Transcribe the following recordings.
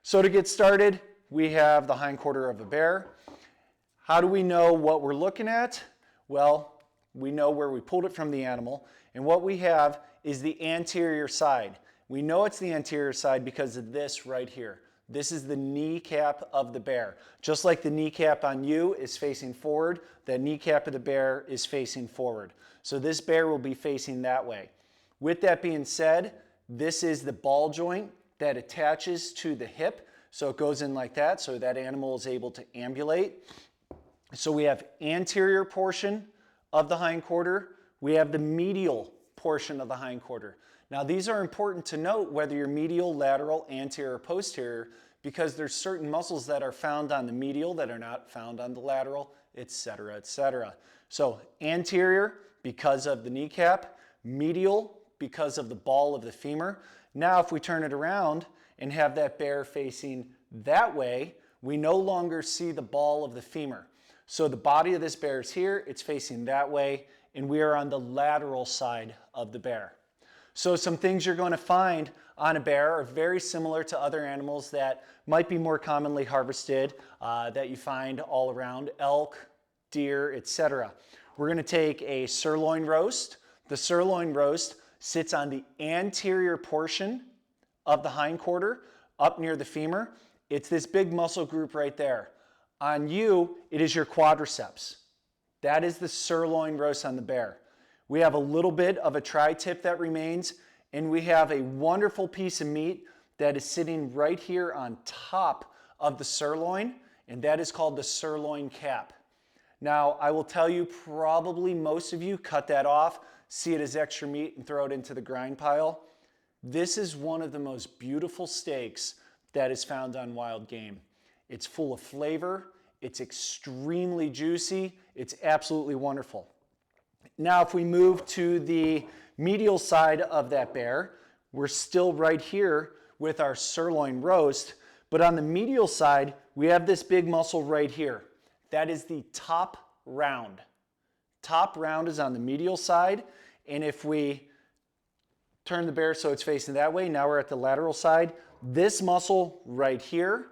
So to get started, we have the hind quarter of a bear. How do we know what we're looking at? Well, we know where we pulled it from the animal, and what we have is the anterior side. We know it's the anterior side because of this right here. This is the kneecap of the bear. Just like the kneecap on you is facing forward, the kneecap of the bear is facing forward. So this bear will be facing that way. With that being said, this is the ball joint that attaches to the hip. So it goes in like that, so that animal is able to ambulate. So we have anterior portion of the hind quarter. We have the medial portion of the hind quarter. Now these are important to note whether you're medial, lateral, anterior, or posterior, because there's certain muscles that are found on the medial that are not found on the lateral, etc., etc. So anterior because of the kneecap, medial because of the ball of the femur. Now if we turn it around and have that bear facing that way, we no longer see the ball of the femur. So the body of this bear is here, it's facing that way, and we are on the lateral side of the bear. So some things you're going to find on a bear are very similar to other animals that might be more commonly harvested that you find all around, elk, deer, etc. We're going to take a sirloin roast. The sirloin roast sits on the anterior portion of the hind quarter, up near the femur. It's this big muscle group right there. On you, it is your quadriceps. That is the sirloin roast on the bear. We have a little bit of a tri-tip that remains, and we have a wonderful piece of meat that is sitting right here on top of the sirloin, and that is called the sirloin cap. Now, I will tell you, probably most of you cut that off, see it as extra meat, and throw it into the grind pile. This is one of the most beautiful steaks that is found on wild game. It's full of flavor, it's extremely juicy, it's absolutely wonderful. Now if we move to the medial side of that bear, we're still right here with our sirloin roast, but on the medial side, we have this big muscle right here. That is the top round. Top round is on the medial side, and if we turn the bear so it's facing that way, now we're at the lateral side. This muscle right here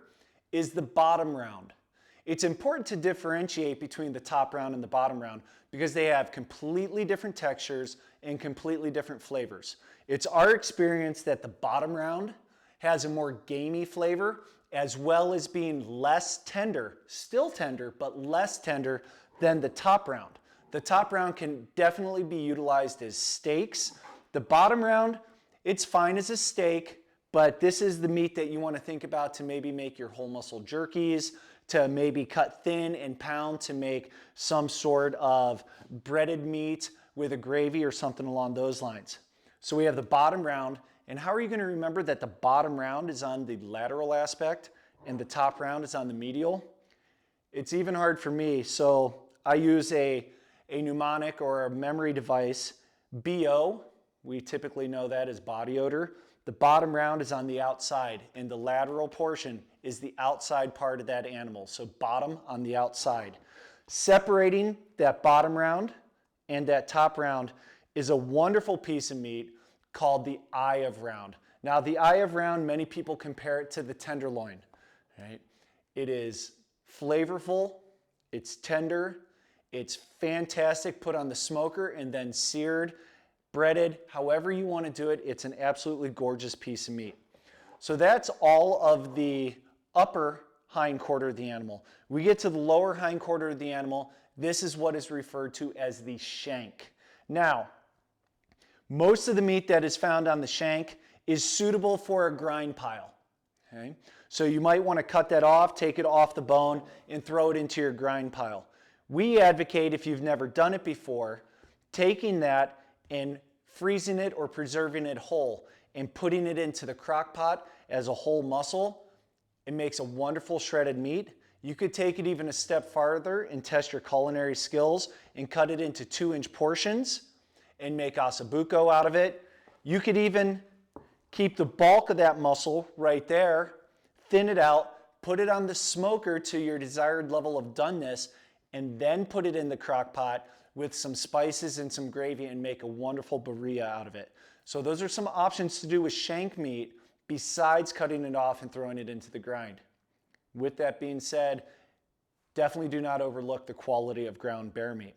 is the bottom round. It's important to differentiate between the top round and the bottom round because they have completely different textures and completely different flavors. It's our experience that the bottom round has a more gamey flavor as well as being less tender, still tender, but less tender than the top round. The top round can definitely be utilized as steaks. The bottom round, it's fine as a steak, but this is the meat that you want to think about to maybe make your whole muscle jerkies, to maybe cut thin and pound to make some sort of breaded meat with a gravy or something along those lines. So we have the bottom round, and how are you going to remember that the bottom round is on the lateral aspect and the top round is on the medial? It's even hard for me, so I use a mnemonic or a memory device. BO, we typically know that as body odor. The bottom round is on the outside, and the lateral portion is the outside part of that animal. So bottom on the outside. Separating that bottom round and that top round is a wonderful piece of meat called the eye of round. Now the eye of round, many people compare it to the tenderloin. Right? It is flavorful, it's tender, it's fantastic put on the smoker and then seared, breaded, however you want to do it. It's an absolutely gorgeous piece of meat. So that's all of the upper hind quarter of the animal. We get to the lower hind quarter of the animal. This is what is referred to as the shank. Now, most of the meat that is found on the shank is suitable for a grind pile. Okay? So you might want to cut that off, take it off the bone, and throw it into your grind pile. We advocate, if you've never done it before, taking that and freezing it or preserving it whole and putting it into the crock pot as a whole muscle. It makes a wonderful shredded meat. You could take it even a step farther and test your culinary skills and cut it into 2-inch portions and make ossobuco out of it. You could even keep the bulk of that muscle right there, thin it out, put it on the smoker to your desired level of doneness, and then put it in the crock pot with some spices and some gravy and make a wonderful birria out of it. So those are some options to do with shank meat besides cutting it off and throwing it into the grind. With that being said, definitely do not overlook the quality of ground bear meat.